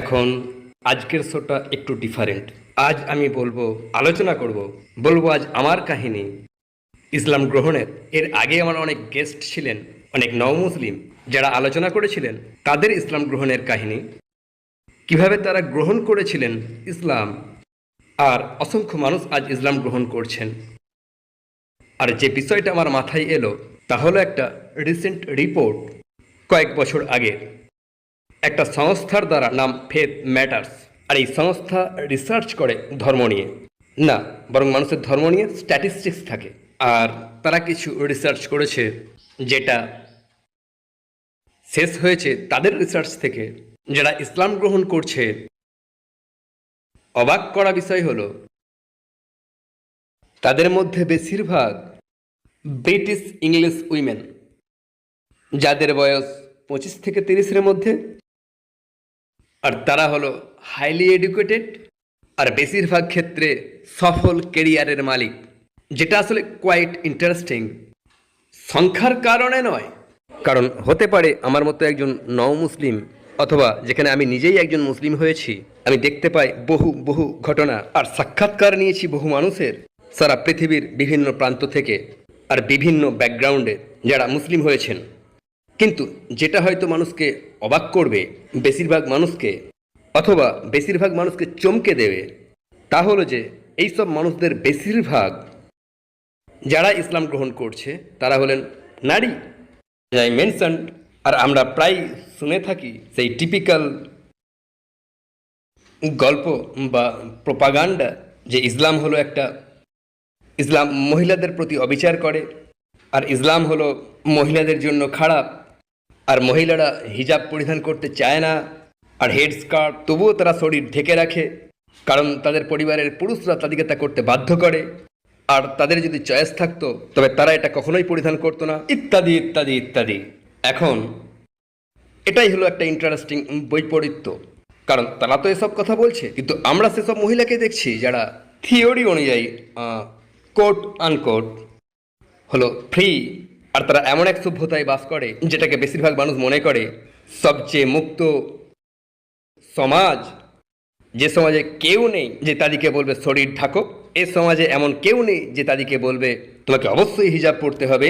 এখন আজকের শোটা একটু ডিফারেন্ট। আজ আমি আলোচনা বলবো আজ আমার কাহিনী ইসলাম গ্রহণের। এর আগে আমার অনেক গেস্ট ছিলেন, অনেক নও মুসলিম যারা আলোচনা করেছিলেন তাদের ইসলাম গ্রহণের কাহিনী, কিভাবে তারা গ্রহণ করেছিলেন ইসলাম, আর অসংখ্য মানুষ আজ ইসলাম গ্রহণ করছেন। আর যে বিষয়টা আমার মাথায় এলো তা হলো একটা রিসেন্ট রিপোর্ট কয়েক বছর আগে একটা সংস্থার দ্বারা, নাম ফেথ ম্যাটার্স। আর এই সংস্থা রিসার্চ করে ধর্ম নিয়ে না, বরং মানুষের ধর্ম নিয়ে স্ট্যাটিস্টিক্স থাকে। আর তারা কিছু রিসার্চ করেছে যেটা শেষ হয়েছে তাদের রিসার্চ থেকে, যারা ইসলাম গ্রহণ করছে। অবাক করা বিষয় হলো তাদের মধ্যে বেশিরভাগ ব্রিটিশ ইংলিশ উইমেন, যাদের বয়স 25 থেকে 30-এর মধ্যে। আর তারা হলো হাইলি এডুকেটেড আর বেশিরভাগ ক্ষেত্রে সফল কেরিয়ারের মালিক, যেটা আসলে কোয়াইট ইন্টারেস্টিং। সংখ্যার কারণে নয়, কারণ হতে পারে আমার মতো একজন নও মুসলিম, অথবা যেখানে আমি নিজেই একজন মুসলিম হয়েছি, আমি দেখতে পাই বহু বহু ঘটনা আর সাক্ষাৎকার নিয়েছি বহু মানুষের সারা পৃথিবীর বিভিন্ন প্রান্ত থেকে আর বিভিন্ন ব্যাকগ্রাউন্ডে যারা মুসলিম হয়েছেন। কিন্তু যেটা হয়তো মানুষকে অবাক করবে, বেশিরভাগ মানুষকে চমকে দেবে, তা হলো যে এইসব মানুষদের বেশিরভাগ যারা ইসলাম গ্রহণ করছে তারা হলেন নারী, যাই মেনশন। আর আমরা প্রায় শুনে থাকি সেই টিপিক্যাল গল্প বা প্রোপাগান্ডা যে ইসলাম মহিলাদের প্রতি অবিচার করে, আর ইসলাম হলো মহিলাদের জন্য খারাপ, আর মহিলারা হিজাব পরিধান করতে চায় না, আর হেড স্কার্ট তবুও তারা শরীর ঢেকে রাখে, কারণ তাদের পরিবারের পুরুষরা তাদেরকে তা করতে বাধ্য করে, আর তাদের যদি চয়েস থাকতো তবে তারা এটা কখনোই পরিধান করতো না, ইত্যাদি ইত্যাদি ইত্যাদি। এখন এটাই হলো একটা ইন্টারেস্টিং বৈপরীত্য, কারণ তারা তো এসব কথা বলছে, কিন্তু আমরা সেসব মহিলাকে দেখছি যারা থিওরি অনুযায়ী কোট আনকোট হলো ফ্রি। আর তারা এমন এক সভ্যতায় বাস করে যেটাকে বেশিরভাগ মানুষ মনে করে সবচেয়ে মুক্ত সমাজ, যে সমাজে কেউ নেই যে তাদেরকে বলবে শরীর ঢাকো, এ সমাজে এমন কেউ নেই যে তাদেরকে বলবে তোমাকে অবশ্যই হিজাব পড়তে হবে।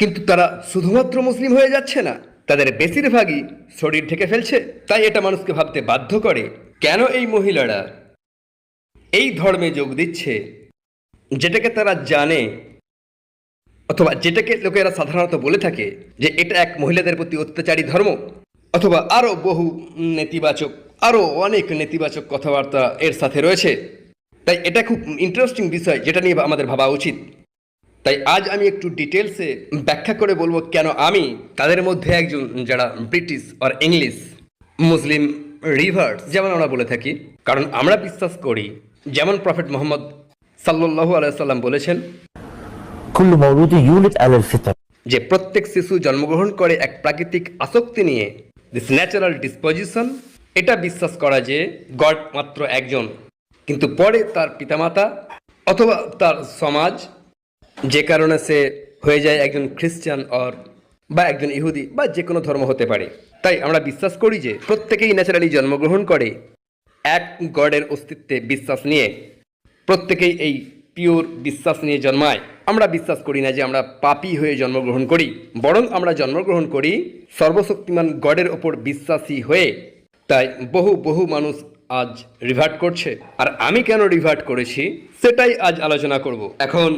কিন্তু তারা শুধুমাত্র মুসলিম হয়ে যাচ্ছে না, তাদের বেশিরভাগই শরীর ঢেকে ফেলছে। তাই এটা মানুষকে ভাবতে বাধ্য করে কেন এই মহিলারা এই ধর্মে যোগ দিচ্ছে, যেটাকে তারা জানে, অথবা যেটাকে লোকেরা সাধারণত বলে থাকে যে এটা এক মহিলাদের প্রতি অত্যাচারী ধর্ম, অথবা আরও অনেক নেতিবাচক কথাবার্তা এর সাথে রয়েছে। তাই এটা খুব ইন্টারেস্টিং বিষয়, যেটা নিয়ে আমাদের ভাবা উচিত। তাই আজ আমি একটু ডিটেলসে ব্যাখ্যা করে বলবো কেন আমি তাদের মধ্যে একজন, যারা ব্রিটিশ আর ইংলিশ মুসলিম রিভার্স যেমন আমরা বলে থাকি। কারণ আমরা বিশ্বাস করি যেমন প্রফেট মোহাম্মদ সাল্লাল্লাহু আলাইহি সাল্লাম বলেছেন কুল্লু মাউলুদিন ইউলিদ আলাল ফিতর, যে প্রত্যেক শিশু জন্মগ্রহণ করে এক প্রাকৃতিক আসক্তি নিয়ে, দিস ন্যাচারাল ডিসপোজিশন। এটা বিশ্বাস করা যে গড মাত্র একজন, কিন্তু পরে তার পিতামাতা অথবা তার সমাজ, যে কারণে সে হয়ে যায় একজন খ্রিস্টান বা একজন ইহুদি বা যে কোনো ধর্ম হতে পারে। তাই আমরা বিশ্বাস করি যে প্রত্যেকেই ন্যাচারালি জন্মগ্রহণ করে এক গডের অস্তিত্বে বিশ্বাস নিয়ে, প্রত্যেকেই এই পিওর বিশ্বাস নিয়ে জন্মায়। আমরা বিশ্বাস করি না যে আমরা পাপী হয়ে জন্মগ্রহণ করি, বরং আমরা জন্মগ্রহণ করি সর্বশক্তিমান গডের ওপর বিশ্বাসী হয়ে। তাই বহু বহু মানুষ আজ রিভার্ট করছে, আর আমি কেন রিভার্ট করেছি সেটাই আজ আলোচনা করব। এখন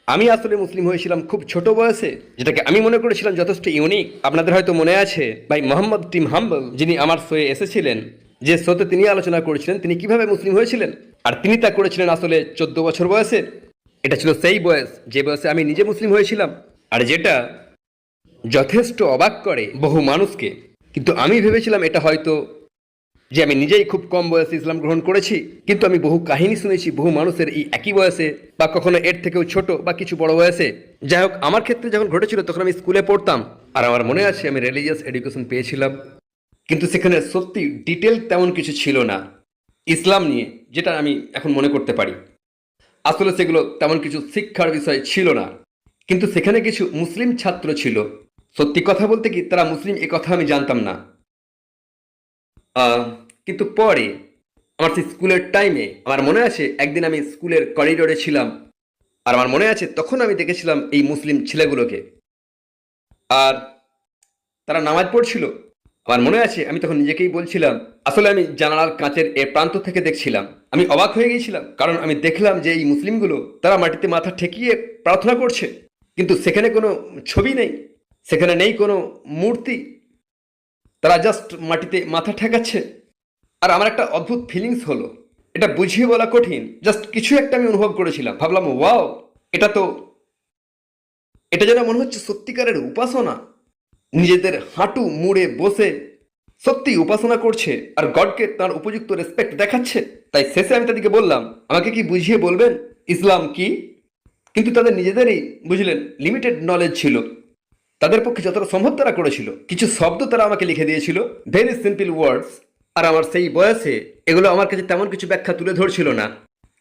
আমি আসলে মুসলিম হয়েছিলাম খুব ছোট বয়সে, যেটাকে আমি মনে করেছিলাম যথেষ্ট ইউনিক। আপনাদের হয়তো মনে আছে ভাই মোহাম্মদ টিম হাম্বল, যিনি আমার শোয়ে এসেছিলেন, যে শোতে তিনি আলোচনা করেছিলেন তিনি কিভাবে মুসলিম হয়েছিলেন, আর তিনি তা করেছিলেন আসলে 14 বছর বয়সে। এটা ছিল সেই বয়স যে বয়সে আমি নিজে মুসলিম হয়েছিলাম, আর যেটা যথেষ্ট অবাক করে বহু মানুষকে। কিন্তু আমি ভেবেছিলাম এটা হয়তো যে আমি নিজেই খুব কম বয়সে ইসলাম গ্রহণ করেছি, কিন্তু আমি বহু কাহিনী শুনেছি বহু মানুষের এই একই বয়সে, বা কখনো এর থেকেও ছোট বা কিছু বড় বয়সে। যাই হোক, আমার ক্ষেত্রে যখন ঘটেছিল তখন আমি স্কুলে পড়তাম, আর আমার মনে আছে আমি রিলিজিয়াস এডুকেশন পেয়েছিলাম, কিন্তু সেখানে সত্যি ডিটেল তেমন কিছু ছিল না ইসলাম নিয়ে, যেটা আমি এখন মনে করতে পারি। আসলে সেগুলো তেমন কিছু শিক্ষার বিষয় ছিল না, কিন্তু সেখানে কিছু মুসলিম ছাত্র ছিল। সত্যি কথা বলতে কি, তারা মুসলিম এ কথা আমি জানতাম না। কিন্তু পরে আমার সেই স্কুলের টাইমে আমার মনে আছে একদিন আমি স্কুলের করিডোরে ছিলাম, আর আমার মনে আছে তখন আমি দেখেছিলাম এই মুসলিম ছেলেগুলোকে, আর তারা নামাজ পড়ছিল। আমার মনে আছে আমি তখন নিজেকেই বলছিলাম, আসলে আমি জানালার কাঁচের এ প্রান্ত থেকে দেখছিলাম, আমি অবাক হয়ে গিয়েছিলাম, কারণ আমি দেখলাম যে এই মুসলিমগুলো তারা মাটিতে মাথা ঠেকিয়ে প্রার্থনা করছে, কিন্তু সেখানে কোনো ছবি নেই, সেখানে নেই কোনো মূর্তি, তারা জাস্ট মাটিতে মাথা ঠেকাচ্ছে। আর আমার একটা অদ্ভুত ফিলিংস হলো, এটা বুঝিয়ে বলা কঠিন, জাস্ট কিছু একটা আমি অনুভব করেছিলাম, ভাবলাম ওয়াও, এটা যেন মনে হচ্ছে সত্যিকারের উপাসনা, নিজেদের হাঁটু মুড়ে বসে সত্যি উপাসনা করছে আর গডকে তার উপযুক্ত রেসপেক্ট দেখাচ্ছে। তাই শেষে আমি তাদেরকে বললাম, আমাকে কি বুঝিয়ে বলবেন ইসলাম কি? কিন্তু তাদের নিজেদেরই বুঝলেন লিমিটেড নলেজ ছিল, তাদের পক্ষে যতটা সম্ভব তারা করেছিল। কিছু শব্দ তারা আমাকে লিখে দিয়েছিল, ভেরি সিম্পল ওয়ার্ডস, আর আমার সেই বয়সে এগুলো আমার কাছে তেমন কিছু ব্যাখ্যা তুলে ধরছিল না,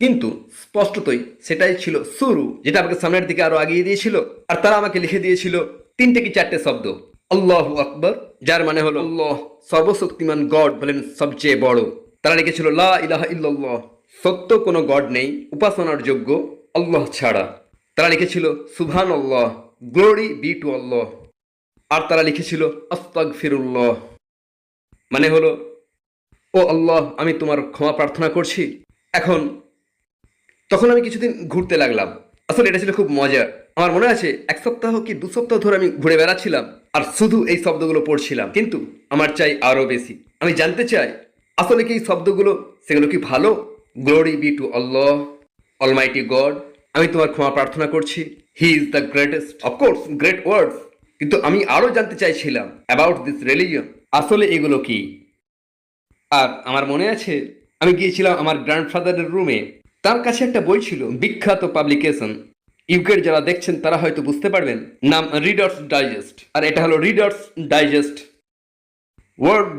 কিন্তু স্পষ্টতই সেটাই ছিল শুরু, যেটা আমাকে সামনের দিকে আরো আগিয়ে দিয়েছিল। আর তারা আমাকে লিখে দিয়েছিল 3 কি 4টে শব্দ, আল্লাহু আকবার, যার মানে হলো আল্লাহ সর্বশক্তিমান, গড হলেন সবচেয়ে বড়। তারা লিখেছিল লা ইলাহা ইল্লাল্লাহ, সত্য কোনো গড নেই উপাসনার যোগ্য আল্লাহ ছাড়া। তারা লিখেছিল সুবহানাল্লাহ, গ্লোরি বি টু আল্লাহ। আর তারা লিখেছিল আস্তাগফিরুল্লাহ, মানে হলো ও আল্লাহ আমি তোমার ক্ষমা প্রার্থনা করছি। তখন আমি কিছুদিন ঘুরতে লাগলাম, আসলে এটা ছিল খুব মজার। আমার মনে আছে 1 সপ্তাহ কি 2 সপ্তাহ ধরে আমি ঘুরে বেড়াচ্ছিলাম আর শুধু এই শব্দগুলো পড়ছিলাম, কিন্তু আমার চাই আরো বেশি। আমি জানতে চাই আসলে কি এই শব্দগুলো সেগুলো কি ভালো? Glory be to Allah, almighty God, আমি তোমার ক্ষমা প্রার্থনা করছি, he is the greatest, of course great words, কিন্তু আমি আরো জানতে চাইছিলাম অ্যাবাউট দিস রিলিজিয়ন, আসলে এগুলো কি। আর আমার মনে আছে আমি গিয়েছিলাম আমার গ্র্যান্ডফাদারের রুমে, তার কাছে একটা বই ছিল, বিখ্যাত পাবলিকেশন, ইউকের যারা দেখছেন তারা হয়তো বুঝতে পারবেন, নাম রিডার্স ডাইজেস্ট। আর এটা হলো readers digest, world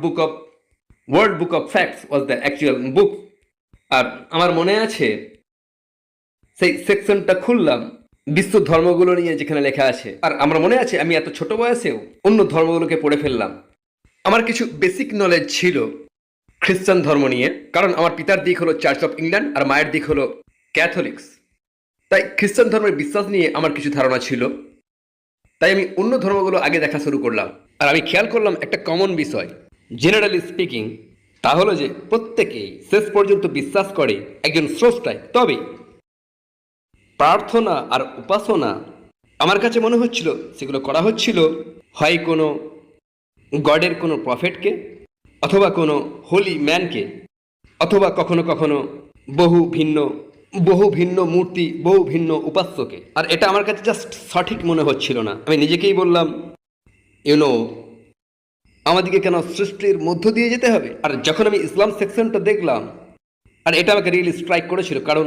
book of facts was the actual book. আর আমার মনে আছে সেই সেকশনটা খুললাম বিশ্ব ধর্মগুলো নিয়ে যেখানে লেখা আছে, আর আমার মনে আছে আমি এত ছোট বয়সেও অন্য ধর্মগুলোকে পড়ে ফেললাম। আমার কিছু বেসিক নলেজ ছিল খ্রিস্টান ধর্ম নিয়ে, কারণ আমার পিতার দিক হলো চার্চ অফ ইংল্যান্ড আর মায়ের দিক হলো ক্যাথলিক্স, তাই খ্রিস্টান ধর্মের বিশ্বাস নিয়ে আমার কিছু ধারণা ছিল। তাই আমি অন্য ধর্মগুলো আগে দেখা শুরু করলাম। আর আমি খেয়াল করলাম একটা কমন বিষয়, জেনারেলি স্পিকিং, তা হলো যে প্রত্যেকেই শেষ পর্যন্ত বিশ্বাস করে একজন স্রষ্টায়, তবে প্রার্থনা আর উপাসনা আমার কাছে মনে হচ্ছিল সেগুলো করা হচ্ছিল হয় কোনো গডের কোনো প্রফেটকে, অথবা কোনো হোলি ম্যানকে, অথবা কখনো কখনো বহু ভিন্ন মূর্তি, বহু ভিন্ন উপাস্যকে। আর এটা আমার কাছে জাস্ট সঠিক মনে হচ্ছিল না। আমি নিজেকেই বললাম, আমাদেরকে কেন সৃষ্টির মধ্য দিয়ে যেতে হবে? আর যখন আমি ইসলাম সেকশনটা দেখলাম, আর এটা আমাকে রিয়েলি স্ট্রাইক করেছিল, কারণ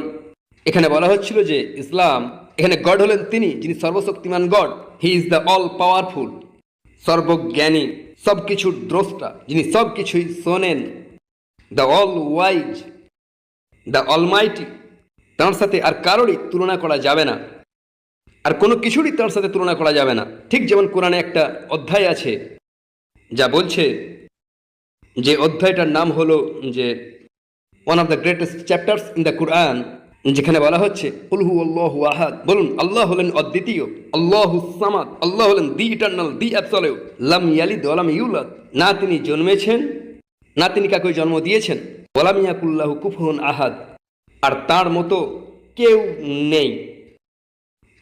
এখানে বলা হচ্ছিল যে ইসলাম, এখানে গড হলেন তিনি যিনি সর্বশক্তিমান God, he is the all powerful, সর্বজ্ঞানী, সবকিছুর দ্রষ্টা, যিনি সবকিছুই শোনেন, the all wise, the almighty, তার সাথে আর কারোরই তুলনা করা যাবে না, আর কোনো কিছুরই তার সাথে তুলনা করা যাবে না। ঠিক যেমন কোরআনে একটা অধ্যায় আছে যা বলছে, যে অধ্যায়টার নাম হলো যে one of the greatest chapters in the Quran, যেখানে বলা হচ্ছে কুল হু আল্লাহু আহাদ, বলুন আল্লাহ হলেন অদ্বিতীয়, আল্লাহু সামাদ, আল্লাহ হলেন দি ইটারনাল, দি অ্যাবসলিউট, লাম ইয়ালিদ ওয়া লাম ইউলাদ, না তিনি জন্মেছেন না তিনি কাউকে জন্ম দিয়েছেন, ওয়া লাম ইয়াকুল্লাহু কুফুয়ান আহাদ, আর তার মতো কেউ নেই।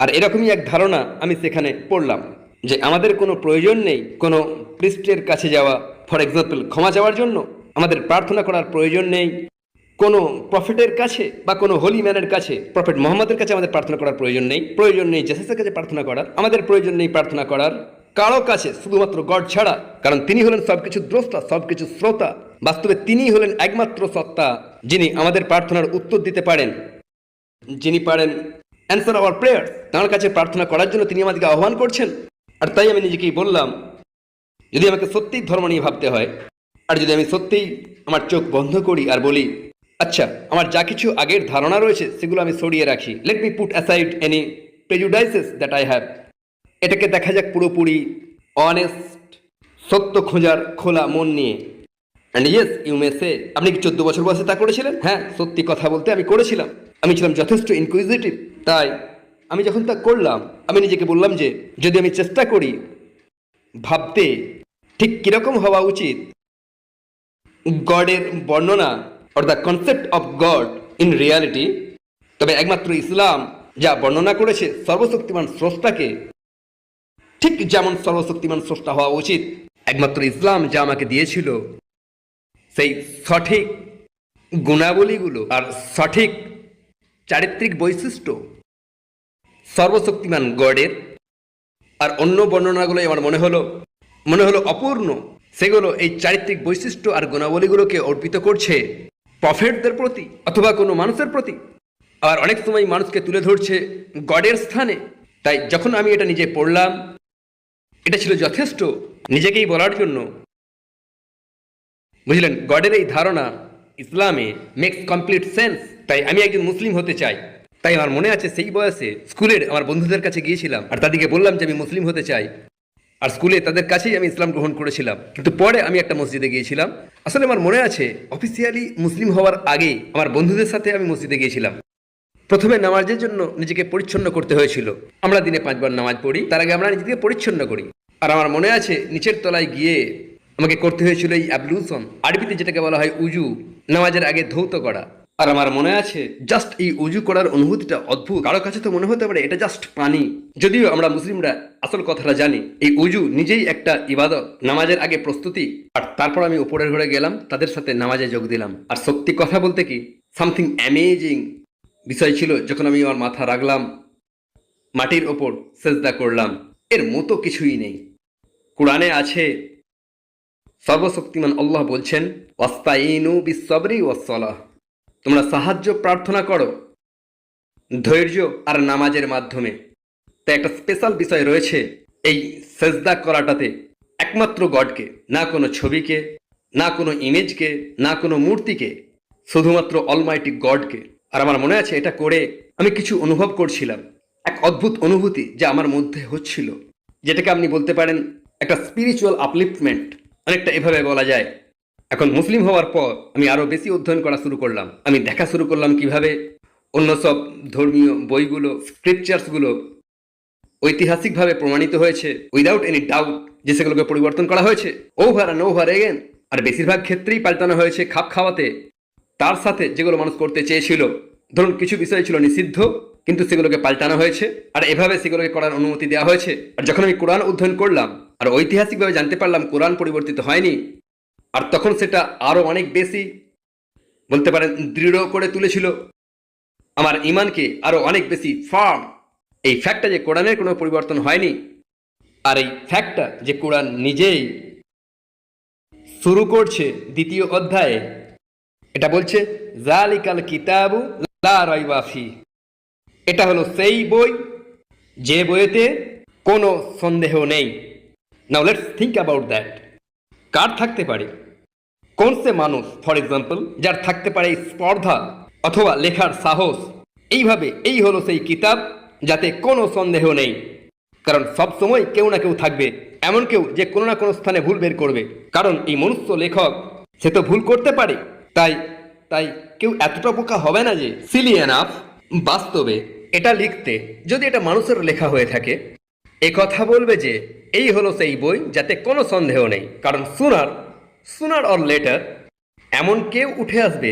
আর এরকমই এক ধারণা আমি সেখানে পড়লাম, যে আমাদের কোনো প্রয়োজন নেই কোনো প্রিস্টের কাছে যাওয়া, ফর এক্সাম্পল ক্ষমা চাওয়ার জন্য, আমাদের প্রার্থনা করার প্রয়োজন নেই কোনো প্রফেটের কাছে বা কোনো হোলি ম্যানের কাছে, প্রফেট মোহাম্মদের কাছে আমাদের প্রার্থনা করার প্রয়োজন নেই জেসাসের কাছে প্রার্থনা করার, আমাদের প্রয়োজন নেই প্রার্থনা করার কারো কাছে, শুধুমাত্র গড ছাড়া, কারণ তিনি হলেন সবকিছু দ্রষ্টা, সবকিছু শ্রোতা, বাস্তবে তিনিই হলেন একমাত্র সত্তা যিনি আমাদের প্রার্থনার উত্তর দিতে পারেন, যিনি পারেন অ্যান্সার আওয়ার প্রেয়ার। তাঁর কাছে প্রার্থনা করার জন্য তিনি আমাদেরকে আহ্বান করছেন। আর তাই আমি নিজেকেই বললাম, যদি আমাকে সত্যিই ধর্ম নিয়ে ভাবতে হয়, আর যদি আমি সত্যিই আমার চোখ বন্ধ করি আর বলি, আচ্ছা আমার যা কিছু আগের ধারণা রয়েছে সেগুলো আমি সরিয়ে রাখি, let me put aside any prejudices that I have, এটাকে দেখা যাক পুরোপুরি অনেস্ট, সত্য খোঁজার খোলা মন নিয়ে, অ্যান্ড ইয়েস ইউ মে সে, আপনি কি 14 বছর বয়সে তা করেছিলেন? হ্যাঁ, সত্যি কথা বলতে আমি করেছিলাম। আমি ছিলাম যথেষ্ট ইনকুইজিটিভ। তাই আমি যখন তা করলাম, আমি নিজেকে বললাম যে যদি আমি চেষ্টা করি ভাবতে ঠিক কিরকম হওয়া উচিত গডের বর্ণনা or the concept of god in reality, তবে একমাত্র ইসলাম যা বর্ণনা করেছে সর্বশক্তিমান স্রষ্টাকে ঠিক যেমন সর্বশক্তিমান স্রষ্টা হওয়া উচিত, একমাত্র ইসলাম যা আমাকে দিয়েছিল সেই সঠিক গুণাবলীগুলো আর সঠিক চারিত্রিক বৈশিষ্ট্য সর্বশক্তিমান গডের, আর অন্য বর্ণনাগুলো আমার মনে হলো অপূর্ণ। সেগুলো এই চারিত্রিক বৈশিষ্ট্য আর গুণাবলীগুলোকে অর্পিত করছে প্রফেটদের প্রতি অথবা কোনো মানুষের প্রতি, আর অনেক সময় মানুষকে তুলে ধরছে গডের স্থানে। তাই যখন আমি এটা নিজে পড়লাম, এটা ছিল যথেষ্ট নিজেকেই বলার জন্য, বুঝলেন, গডের এই ধারণা ইসলামে মেক্স কমপ্লিট সেন্স। তাই আমি একজন মুসলিম হতে চাই। তাই আমার মনে আছে সেই বয়সে স্কুলের আমার বন্ধুদের কাছে গিয়েছিলাম আর তাদেরকে বললাম যে আমি মুসলিম হতে চাই, আর স্কুলে তাদের কাছেই আমি ইসলাম গ্রহণ করেছিলাম। কিন্তু পরে আমি একটা মসজিদে গিয়েছিলাম। আসলে আমার মনে আছে অফিসিয়ালি মুসলিম হওয়ার আগে আমার বন্ধুদের সাথে আমি মসজিদে গিয়েছিলাম। প্রথমে নামাজের জন্য নিজেকে পরিচ্ছন্ন করতে হয়েছিল। আমরা দিনে 5 বার নামাজ পড়ি, তার আগে আমরা নিজেকে পরিচ্ছন্ন করি। আর আমার মনে আছে নিচের তলায় গিয়ে আমাকে করতে হয়েছিল এই অ্যাবলুশন, আরবিতে যেটাকে বলা হয় উজু, নামাজের আগে ধৌত করা। আর আমার মনে আছে জাস্ট এই উজু করার অনুভূতিটা অদ্ভুত। কারো কাছে তো মনে হতে পারে এটা জাস্ট পানি, যদিও আমরা মুসলিমরা আসল কথাটা জানি এই উজু নিজেই একটা ইবাদত, নামাজের আগে প্রস্তুতি। আর তারপর আমি উপরের ঘরে গেলাম, তাদের সাথে নামাজে যোগ দিলাম। আর সত্যি কথা বলতে কি সামথিং অ্যামেজিং বিষয় ছিল যখন আমি আমার মাথা রাখলাম, মাটির ওপর সেজদা করলাম। এর মতো কিছুই নেই। কোরআনে আছে সর্বশক্তিমান আল্লাহ বলছেন ওয়াস্তাইনু বিসসবরি ওয়াসসালাহ, তোমরা সাহায্য প্রার্থনা করো ধৈর্য আর নামাজের মাধ্যমে। তাই একটা স্পেশাল বিষয় রয়েছে এই সেজদা করাটাতে, একমাত্র গডকে, না কোনো ছবিকে, না কোনো ইমেজকে, না কোনো মূর্তিকে, শুধুমাত্র অলমাইটি গডকে। আর আমার মনে আছে এটা করে আমি কিছু অনুভব করছিলাম, এক অদ্ভুত অনুভূতি যা আমার মধ্যে হচ্ছিল, যেটাকে আপনি বলতে পারেন একটা স্পিরিচুয়াল আপলিফটমেন্ট, অনেকটা এভাবে বলা যায়। এখন মুসলিম হওয়ার পর আমি আরো বেশি অধ্যয়ন করা শুরু করলাম। আমি দেখা শুরু করলাম কিভাবে অন্য সব ধর্মীয় বইগুলো, স্ক্রিপচার্সগুলো ঐতিহাসিকভাবে প্রমাণিত হয়েছে উইদাউট এনি ডাউট, যে সেগুলোকে পরিবর্তন করা হয়েছে ওভার অ্যান্ড ওভার এগেন। আর বেশিরভাগ ক্ষেত্রেই পাল্টানো হয়েছে খাপ খাওয়াতে তার সাথে যেগুলো মানুষ করতে চেয়েছিল। ধরুন কিছু বিষয় ছিল নিষিদ্ধ, কিন্তু সেগুলোকে পাল্টানো হয়েছে, আর এভাবে সেগুলোকে করার অনুমতি দেওয়া হয়েছে। আর যখন আমি কোরআন অধ্যয়ন করলাম আর ঐতিহাসিকভাবে জানতে পারলাম কোরআন পরিবর্তিত হয়নি, আর তখন সেটা আরো অনেক বেশি বলতে পারেন দৃঢ় করে তুলেছিল আমার ঈমানকে, আরো অনেক বেশি ফার্ম। এই ফ্যাক্টটা যে কোরআনের কোনো পরিবর্তন হয়নি, আর এই ফ্যাক্টটা যে কোরআন নিজেই শুরু করছে 2য় অধ্যায়ে, এটা বলছে যালিকাল কিতাবু লা রাইবা ফি, এটা হলো সেই বই যে বইতে কোনো সন্দেহ নেই। Now let's think about that. কার থাকতে পারে, কোন সে মানুষ ফর এক্সাম্পল যার থাকতে পারে এই স্পর্ধা অথবা লেখার সাহস, এইভাবে এই হলো সেই কিতাব যাতে কোনো সন্দেহ নেই। কারণ সব সময় কেউ না কেউ থাকবে, এমন কেউ যে কোনো না কোনো স্থানে ভুল বের করবে। কারণ এই মনুষ্য লেখক সে তো ভুল করতে পারে, তাই তাই কেউ এতটা বোকা হবে না যে সিলি এনাফ বাস্তবে এটা লিখতে, যদি এটা মানুষের লেখা হয়ে থাকে, এ কথা বলবে যে এই হলো সেই বই যাতে কোনো সন্দেহ নেই। কারণ সুনার অর লেটার এমন কেউ উঠে আসবে,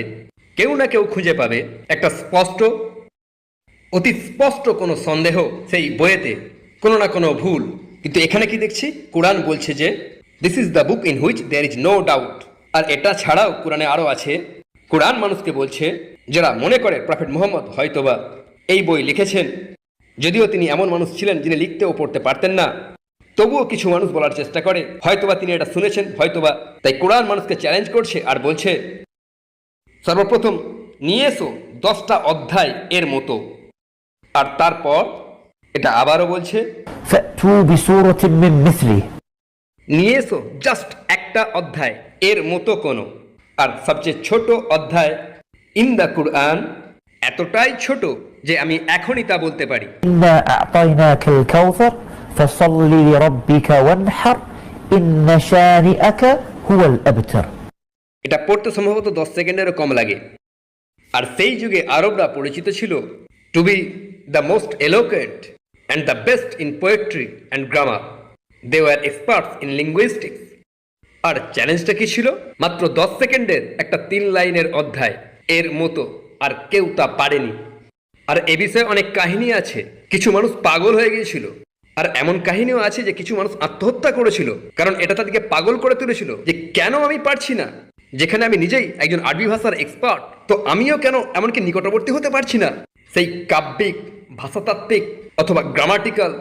কেউ না কেউ খুঁজে পাবে একটা স্পষ্ট, অতি স্পষ্ট কোনো সন্দেহ সেই বইয়েতে, কোনো না কোনো ভুল। কিন্তু এখানে কি দেখছি, কোরআন বলছে যে this is the book in which there is no doubt. আর এটা ছাড়াও কোরআনে আরও আছে, কোরআন মানুষকে বলছে যারা মনে করে প্রফেট মুহাম্মদ হয়তোবা এই বই লিখেছেন, যদিও তিনি এমন মানুষ ছিলেন যিনি লিখতে ও পড়তে পারতেন না, তবুও কিছু মানুষ বলার চেষ্টা করে হয়তোবা তিনি এটা শুনেছেন হয়তোবা। তাই কোরআন মানুষকে চ্যালেঞ্জ করছে আর বলছে সর্বপ্রথম নিয়ে এসো 10টা অধ্যায় এর মতো। আর তারপর এটা আবারও বলছে فأتوا بسورة من مثله, নিয়ে এসো জাস্ট একটা অধ্যায় এর মতো কোনো। আর সবচেয়ে ছোট অধ্যায় ইন দ্য কুরআন এতটাই ছোট যে আমি এখনই তা বলতে পারি, إنا أعطيناك الكوثر فصل لربك وانحر إن شانئك هو الأبتر. এটা পড়তে সম্ভবত 10 সেকেন্ডেরও কম লাগে। আর সেই যুগে আরবরা পরিচিত ছিল to be the most eloquent and the best in poetry and grammar. They were experts in linguistics. আর চ্যালেঞ্জটা কি ছিল? মাত্র 10 সেকেন্ডের একটা 3 লাইনের অধ্যায়, এর মতো আর কেউ তা পারেনি। আর এ বিষয়ে অনেক কাহিনী আছে। কিছু মানুষ পাগল হয়ে গিয়েছিল, আর এমন কাহিনীও আছে যে কিছু মানুষ আত্মহত্যা করেছিল, কারণ এটা তাদেরকে পাগল করে তুলেছিল যে কেন আমি পারছি না, যেখানে আমি নিজেই একজন আরবি ভাষার এক্সপার্ট, তো আমিও কেন এমনকি নিকটবর্তী হতে পারছি না সেই কাব্যিক, ভাষাতাত্ত্বিক অথবা গ্রামাটিক্যাল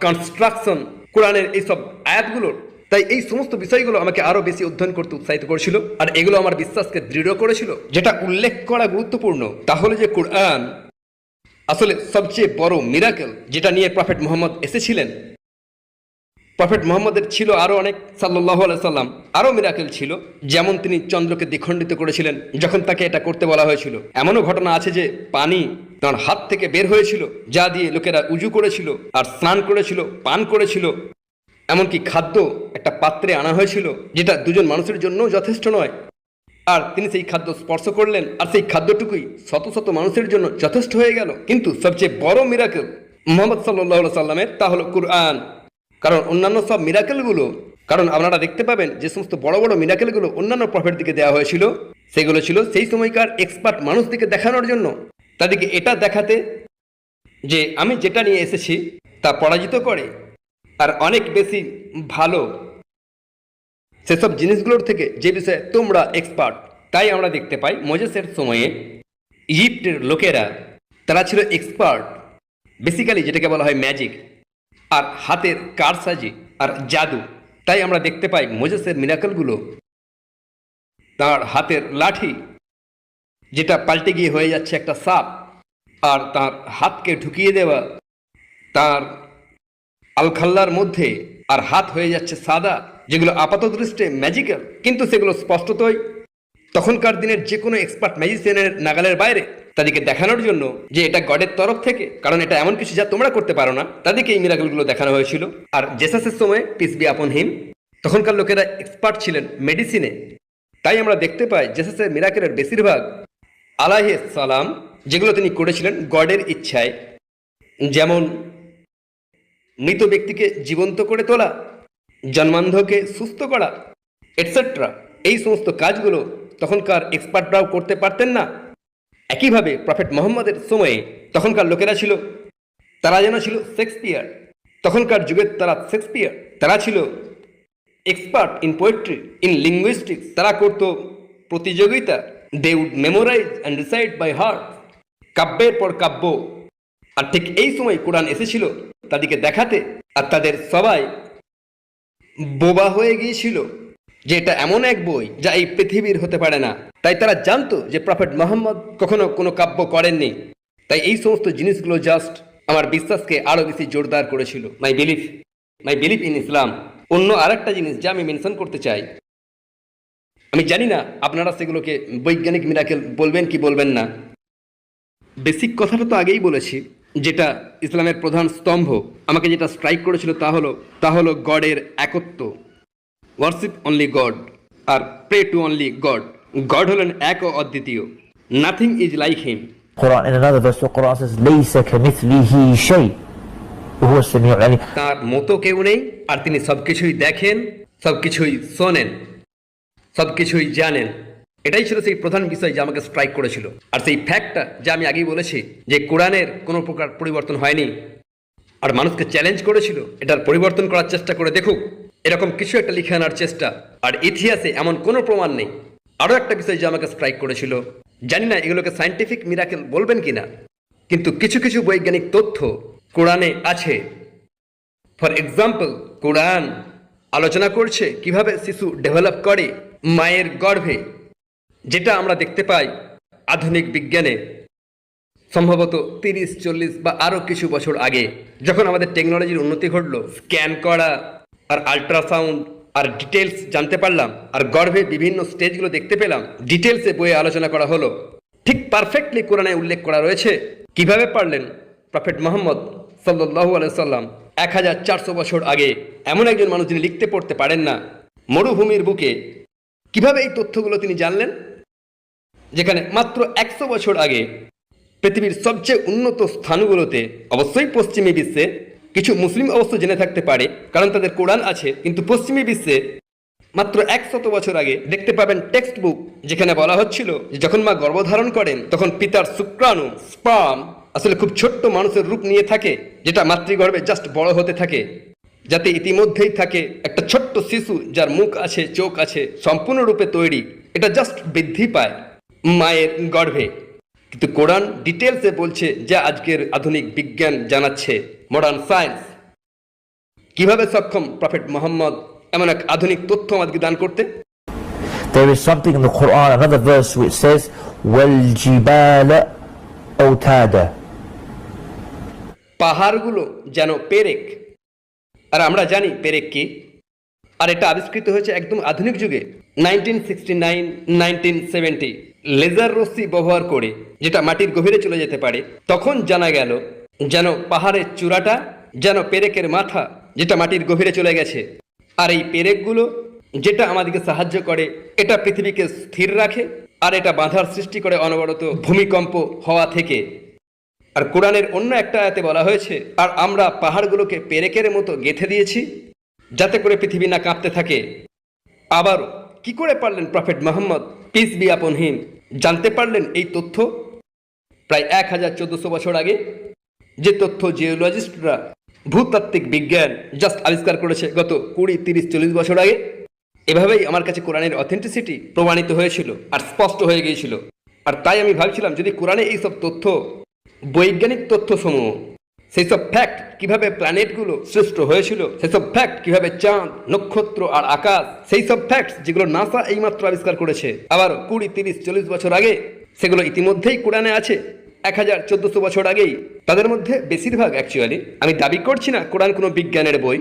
কনস্ট্রাকশন কোরআনের এইসব আয়াতগুলোর। তাই এই সমস্ত বিষয়গুলো আমাকে আরো বেশি অধ্যয়ন করতে উৎসাহিত করেছিল, আর এগুলো আমার বিশ্বাসকে দৃঢ় করেছিল। যেটা উল্লেখ করা গুরুত্বপূর্ণ তা হলো যে কোরআন আসলে সবচেয়ে বড় মিরাকেল, যেটা নিয়ে প্রফেট মুহাম্মদ এসেছিলেন। প্রফেট মুহাম্মদের ছিল আরো অনেক সাল্লাল্লাহু আলাইহি সাল্লাম আরো মিরাকেল ছিল, যেমন তিনি চন্দ্রকে দ্বিখণ্ডিত করেছিলেন যখন তাকে এটা করতে বলা হয়েছিল। এমনও ঘটনা আছে যে পানি তার হাত থেকে বের হয়েছিল, যা দিয়ে লোকেরা উজু করেছিল আর স্নান করেছিল, পান করেছিল। এমনকি খাদ্য একটা পাত্রে আনা হয়েছিল, যেটা দুজন মানুষের জন্য যথেষ্ট নয়, আর তিনি সেই খাদ্য স্পর্শ করলেন, আর সেই খাদ্যটুকুই শত শত মানুষের জন্য যথেষ্ট হয়ে গেল। কিন্তু সবচেয়ে বড় মিরাকেল মুহাম্মদ সাল্লাল্লাহু আলাইহি সাল্লামের, তা হলো কোরআন। কারণ অন্যান্য সব মিরাকেলগুলো, কারণ আপনারা দেখতে পাবেন যে সমস্ত বড় বড় মিরাকেলগুলো অন্যান্য প্রফেট দিকে দেওয়া হয়েছিল, সেগুলো ছিল সেই সময়কার এক্সপার্ট মানুষদিকে দেখানোর জন্য, তাদেরকে এটা দেখাতে যে আমি যেটা নিয়ে এসেছি তা পরাজিত করে আর অনেক বেশি ভালো সেসব জিনিসগুলোর থেকে, যে বিষয়ে তোমরা এক্সপার্ট। তাই আমরা দেখতে পাই মোজেসের সময়ে ইজিপ্টের লোকেরা তারা ছিল এক্সপার্ট, বেসিক্যালি যেটাকে বলা হয় ম্যাজিক, আর হাতের কারসাজি আর জাদু। তাই আমরা দেখতে পাই মোজেসের মিরাকেলগুলো, তার হাতের লাঠি যেটা পাল্টে গিয়ে হয়ে যাচ্ছে একটা সাপ, আর তার হাতকে ঢুকিয়ে দেওয়া তার আলখাল্লার মধ্যে আর হাত হয়ে যাচ্ছে সাদা, যেগুলো আপাত দৃষ্টে ম্যাজিক্যাল, কিন্তু সেগুলো স্পষ্টতই তখনকার দিনের যে কোনো এক্সপার্ট ম্যাজিশিয়ানের নাগালের বাইরে। তাদেরকে দেখানোর জন্য যে এটা গডের তরফ থেকে, কারণ এটা এমন কিছু যা তোমরা করতে পারো না, তাদেরকে এই মিরাকেলগুলো দেখানো হয়েছিল। আর জেসাসের সময়, পিস বি আপন হিম, তখনকার লোকেরা এক্সপার্ট ছিলেন মেডিসিনে। তাই আমরা দেখতে পাই জেসাসের মিরাকেলের বেশিরভাগ আলাইহিস সালাম যেগুলো তিনি করেছিলেন গডের ইচ্ছায়, যেমন মৃত ব্যক্তিকে জীবন্ত করে তোলা, জন্মান্ধকে সুস্থ করা, এটসেট্রা। এই সমস্ত কাজগুলো তখনকার এক্সপার্টরাও করতে পারতেন না। একইভাবে প্রফেট মুহাম্মদের সময়ে তখনকার লোকেরা ছিল, তারা যেন ছিল শেক্সপিয়ার। তখনকার যুগের তারা শেক্সপিয়ার, তারা ছিল expert in poetry, in linguistics. তারা করত প্রতিযোগিতা, they would memorise and recite by heart, কাব্যের পর কাব্য। আর ঠিক এই সময় কোরআন এসেছিল তাদেরকে দেখাতে, আর তাদের সবাই বোবা হয়ে গিয়েছিল যে এটা এমন এক বই যা এই পৃথিবীর হতে পারে না। তাই তারা জানতো যে প্রফেট মুহাম্মদ কখনো কোনো কাব্য করেননি। তাই এই সমস্ত জিনিসগুলো জাস্ট আমার বিশ্বাসকে আরো বেশি জোরদার করেছিল। মাই বিলিফ ইন ইসলাম। অন্য আরেকটা জিনিস যা আমি মেনশন করতে চাই, আমি জানি না আপনারা সেগুলোকে বৈজ্ঞানিক মিরাকেল বলবেন কি বলবেন না। বেসিক কথাটা তো আগেই বলেছি, যেটা ইসলামের প্রধান স্তম্ভ আমাকে যেটা স্ট্রাইক করেছিল তা হলো গডের একত্ব। ওয়ার্শিপ অনলি গড আর pray to only God. God হলেন এক ও অদ্বিতীয়, nothing is like him. Quran in another verse of Quran says ليس كمثله شيء وهو السميع العليم. তার মতো কেউ নেই, আর তিনি সবকিছুই দেখেন, সবকিছুই শোনেন, সবকিছুই জানেন। এটাই ছিল সেই প্রধান বিষয় যা আমাকে স্ট্রাইক করেছিল। আর সেই ফ্যাক্টটা যা আমি আগেই বলেছি যে কোরআনের কোনো প্রকার পরিবর্তন হয়নি, আর মানুষকে চ্যালেঞ্জ করেছিল এটার পরিবর্তন করার চেষ্টা করে দেখুক, এরকম কিছু একটা লিখে আনার চেষ্টা। আর ইতিহাসে এমন কোনো প্রমাণ নেই। আরও একটা বিষয় যা আমাকে স্ট্রাইক করেছিল, জানি না এগুলোকে সায়েন্টিফিক মিরাকেল বলবেন কিনা, কিন্তু কিছু কিছু বৈজ্ঞানিক তথ্য কোরআনে আছে। ফর এক্সাম্পল, কোরআন আলোচনা করছে কিভাবে শিশু ডেভেলপ করে মায়ের গর্ভে, যেটা আমরা দেখতে পাই আধুনিক বিজ্ঞানে সম্ভবত 30-40 বা আরও কিছু বছর আগে, যখন আমাদের টেকনোলজির উন্নতি ঘটলো, স্ক্যান করা আর আল্ট্রাসাউন্ড আর ডিটেলস জানতে পারলাম, আর গর্ভে বিভিন্ন স্টেজগুলো দেখতে পেলাম, ডিটেলসে বইয়ে আলোচনা করা হলো। ঠিক পারফেক্টলি কোরআনে উল্লেখ করা রয়েছে কিভাবে পারলেন প্রফেট মুহাম্মদ সাল্লাল্লাহু আলাইহি সাল্লাম 1400 বছর আগে, এমন একজন মানুষ যিনি লিখতে পড়তে পারেন না, মরুভূমির বুকে কিভাবে এই তথ্যগুলো তিনি জানলেন? যেখানে মাত্র 100 বছর আগে পৃথিবীর সবচেয়ে উন্নত স্থানগুলোতে, অবশ্যই পশ্চিমী বিশ্বে, কিছু মুসলিম অবশ্য জেনে থাকতে পারে কারণ তাদের কোরআন আছে, কিন্তু পশ্চিমী বিশ্বে মাত্র 100 বছর আগে দেখতে পাবেন টেক্সট বুক যেখানে বলা হচ্ছিল যে যখন মা গর্ভধারণ করেন তখন পিতার শুক্রাণু স্পার্ম আসলে খুব ছোট্ট মানুষের রূপ নিয়ে থাকে, যেটা মাতৃগর্ভে জাস্ট বড় হতে থাকে, যাতে ইতিমধ্যেই থাকে একটা ছোট্ট শিশু যার মুখ আছে, চোখ আছে, সম্পূর্ণরূপে তৈরি, এটা জাস্ট বৃদ্ধি পায় মায়ের গর্ভে। কিন্তু কোরআন ডিটেলসে বলছে যা আজকের আধুনিক বিজ্ঞান জানাচ্ছে, মডার্ন সায়েন্স। কিভাবে সক্ষম প্রফেট মোহাম্মদ এমন এক আধুনিক তথ্য আমাদেরকে দান করতে? There is something in the Quran, another verse which says, وَالْجِبَالَ أَوْتَادًا. পাহাড়গুলো যেন পেরেক, আর আমরা জানি পেরেক কি। আর এটা আবিষ্কৃত হয়েছে একদম আধুনিক যুগে 1969, 1970 লেজার রশ্মি ব্যবহার করে, যেটা মাটির গভীরে চলে যেতে পারে। তখন জানা গেল যেন পাহাড়ের চূড়াটা যেন পেরেকের মাথা, যেটা মাটির গভীরে চলে গেছে। আর এই পেরেকগুলো যেটা আমাদেরকে সাহায্য করে, এটা পৃথিবীকে স্থির রাখে, আর এটা বাধার সৃষ্টি করে অনবরত ভূমিকম্প হওয়া থেকে। আর কোরআনের অন্য একটা আয়াতে বলা হয়েছে, আর আমরা পাহাড়গুলোকে পেরেকের মতো গেঁথে দিয়েছি যাতে করে পৃথিবী না কাঁপতে থাকে। আবার কি করে পারলেন প্রফেট মোহাম্মদ পিস বি আপন হিম জানতে পারলেন এই তথ্য? প্রায় 1400 বছর আগে, যে তথ্য জিওলজিস্টরা, ভূতাত্ত্বিক বিজ্ঞান জাস্ট আবিষ্কার করেছে গত 20, 30, 40 বছর আগে। এভাবেই আমার কাছে কোরআনের অথেন্টিসিটি প্রমাণিত হয়েছিল আর স্পষ্ট হয়ে গিয়েছিল। আর তাই আমি ভাবছিলাম যদি কোরআনে এইসব তথ্য, বৈজ্ঞানিক তথ্যসমূহ, সেই সব ফ্যাক্ট, কিভাবে প্ল্যানেটগুলো সৃষ্ট হয়েছিল, সেই সব ফ্যাক্ট, কিভাবে চাঁদ, নক্ষত্র আর আকাশ, সেই সব ফ্যাক্টস যেগুলো নাসা এইমাত্র আবিষ্কার করেছে আবার 20, 30, 40 বছর আগে, সেগুলো ইতিমধ্যেই কোরআনে আছে 1400 বছর আগেই। তাদের মধ্যে বেশিরভাগ অ্যাকচুয়ালি, আমি দাবি করছি না কোরআন কোনো বিজ্ঞানের বই,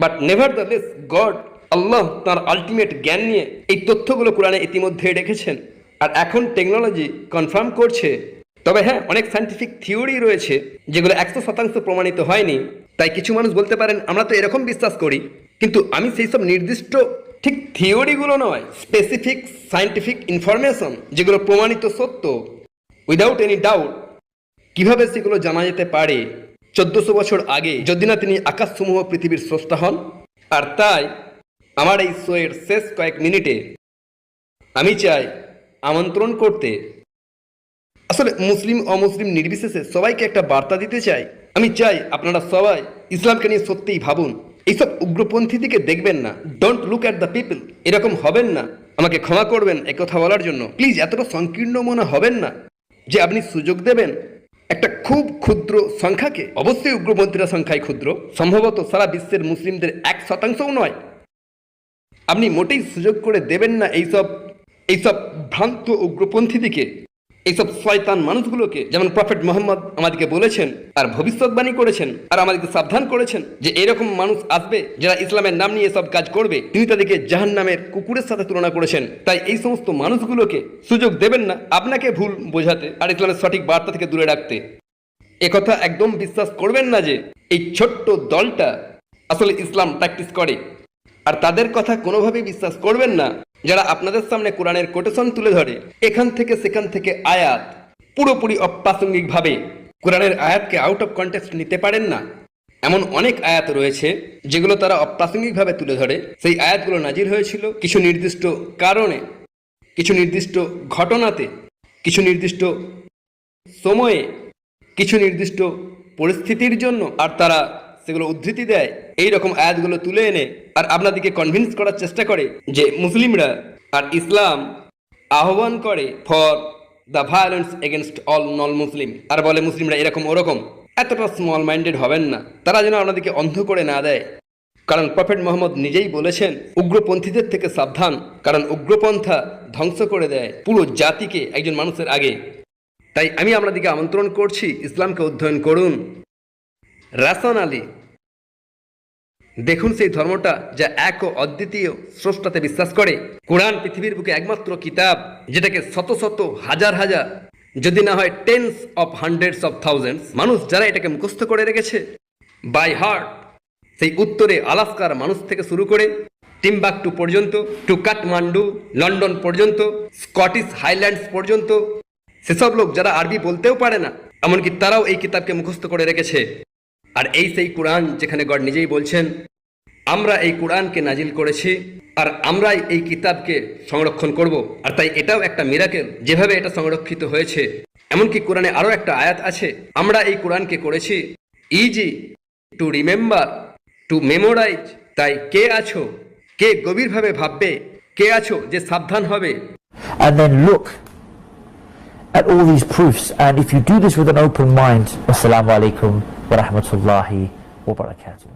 বাট নেভারদারলেস গড, আল্লাহ তার আলটিমেট জ্ঞান নিয়ে এই তথ্যগুলো কোরআনে ইতিমধ্যে রেখেছেন। আর এখন টেকনোলজি কনফার্ম করছে। তবে হ্যাঁ, অনেক সায়েন্টিফিক থিওরি রয়েছে যেগুলো 100% প্রমাণিত হয়নি। তাই কিছু মানুষ বলতে পারেন আমরা তো এরকম বিশ্বাস করি, কিন্তু আমি সেই সব নির্দিষ্ট ঠিক থিওরিগুলো নয়, স্পেসিফিক সায়েন্টিফিক ইনফরমেশন যেগুলো প্রমাণিত সত্য উইদাউট এনি ডাউট, কিভাবে সেগুলো জানা যেতে পারে 1400 বছর আগে, যদি না তিনি আকাশসমূহ পৃথিবীর স্রষ্টা হন। আর তাই আমার এই শোয়ের শেষ কয়েক মিনিটে আমি চাই আমন্ত্রণ করতে, আসলে মুসলিম অমুসলিম নির্বিশেষে সবাইকে একটা বার্তা দিতে চাই। আমি চাই আপনারা সবাই ইসলামকে নিয়ে সত্যিই ভাবুন, এইসব উগ্রপন্থী দিকে দেখবেন না। Don't look at the people, এরকম হবেন না। আমাকে ক্ষমা করবেন এই কথা বলার জন্য। প্লিজ এতটা সংকীর্ণ মনে হবেন না যে আপনি সুযোগ দেবেন একটা খুব ক্ষুদ্র সংখ্যাকে। অবশ্যই উগ্রপন্থীরা সংখ্যায় ক্ষুদ্র, সম্ভবত সারা বিশ্বের মুসলিমদের 1%ও নয়। আপনি মোটেই সুযোগ করে দেবেন না এইসব ভ্রান্ত উগ্রপন্থী দিকে, এইসব শয়তান মানুষগুলোকে। যেমন প্রফেট মোহাম্মদ আমাদেরকে বলেছেন আর ভবিষ্যৎবাণী করেছেন আর আমাদেরকে সাবধান করেছেন যে এরকম মানুষ আসবে যারা ইসলামের নাম নিয়ে সব কাজ করবে। তিনি তাদেরকে জাহান্নামের কুকুরের সাথে তুলনা করেছেন। তাই এই সমস্ত মানুষগুলোকে সুযোগ দেবেন না আপনাকে ভুল বোঝাতে আর ইসলামের সঠিক বার্তা থেকে দূরে রাখতে। একথা একদম বিশ্বাস করবেন না যে এই ছোট্ট দলটা আসলে ইসলাম প্র্যাকটিস করে। আর তাদের কথা কোনোভাবেই বিশ্বাস করবেন না যারা আপনাদের সামনে কোরআনের কোটেশন তুলে ধরে এখান থেকে সেখান থেকে আয়াত পুরোপুরি অপ্রাসঙ্গিকভাবে কোরআনের আয়াতকে আউট অফ কনটেক্সট নিতে পারেন না। এমন অনেক আয়াত রয়েছে যেগুলো তারা অপ্রাসঙ্গিকভাবে তুলে ধরে। সেই আয়াতগুলো নাজিল হয়েছিল কিছু নির্দিষ্ট কারণে, কিছু নির্দিষ্ট ঘটনাতে, কিছু নির্দিষ্ট সময়ে, কিছু নির্দিষ্ট পরিস্থিতির জন্য। আর তারা সেগুলো উদ্ধৃতি দেয় এই রকম আয়াতগুলো তুলে এনে আর আপনাদেরকে কনভিন্স করার চেষ্টা করে যে মুসলিমরা আর ইসলাম আহ্বান করে for the violence against all non Muslim, আর বলে মুসলিমরা এরকম ওরকম। এতটা স্মল মাইন্ডেড হবেন না, তারা যেন আপনাদেরকে অন্ধ করে না দেয়। কারণ প্রফেট মোহাম্মদ নিজেই বলেছেন উগ্রপন্থীদের থেকে সাবধান, কারণ উগ্রপন্থা ধ্বংস করে দেয় পুরো জাতিকে একজন মানুষের আগে। তাই আমি আপনাদেরকে আমন্ত্রণ করছি ইসলামকে অধ্যয়ন করুন রেশনালি। দেখুন সেই ধর্মটা যা এক ও অদ্বিতীয় স্রষ্টাতে বিশ্বাস করে। কোরআন পৃথিবীর বুকে একমাত্র কিতাব যেটাকে শত শত হাজার হাজার, যদি না হয় tense of hundreds of thousands মানুষ যারা এটাকে মুখস্থ করে রেখেছে বাই হার্ট। সেই উত্তরে আলাস্কার মানুষ থেকে শুরু করে টিম্বাকটু পর্যন্ত, টু কাঠমান্ডু, লন্ডন পর্যন্ত, স্কটিশ হাইল্যান্ডস পর্যন্ত। সেসব লোক যারা আরবি বলতেও পারে না, এমনকি তারাও এই কিতাবকে মুখস্থ করে রেখেছে। আর এই সেই কোরআন যেখানে গড নিজেই বলছেন, আমরা এই কোরআনকে নাজিল করেছি আর আমরাই এই কিতাবকে সংরক্ষণ করব। আর তাই এটাও একটা মিরাকেল যেভাবে এটা সংরক্ষিত হয়েছে। এমনকি কোরআনে আরও একটা আয়াত আছে, আমরা এই কোরআনকে করেছি easy to remember, to memorise. তাই কে আছো, কে গভীরভাবে ভাববে, কে আছো যে সাবধান হবে। And then look at all these proofs, and if you do this with an open mind, wassalamu alaikum wa rahmatullahi wa barakatuh.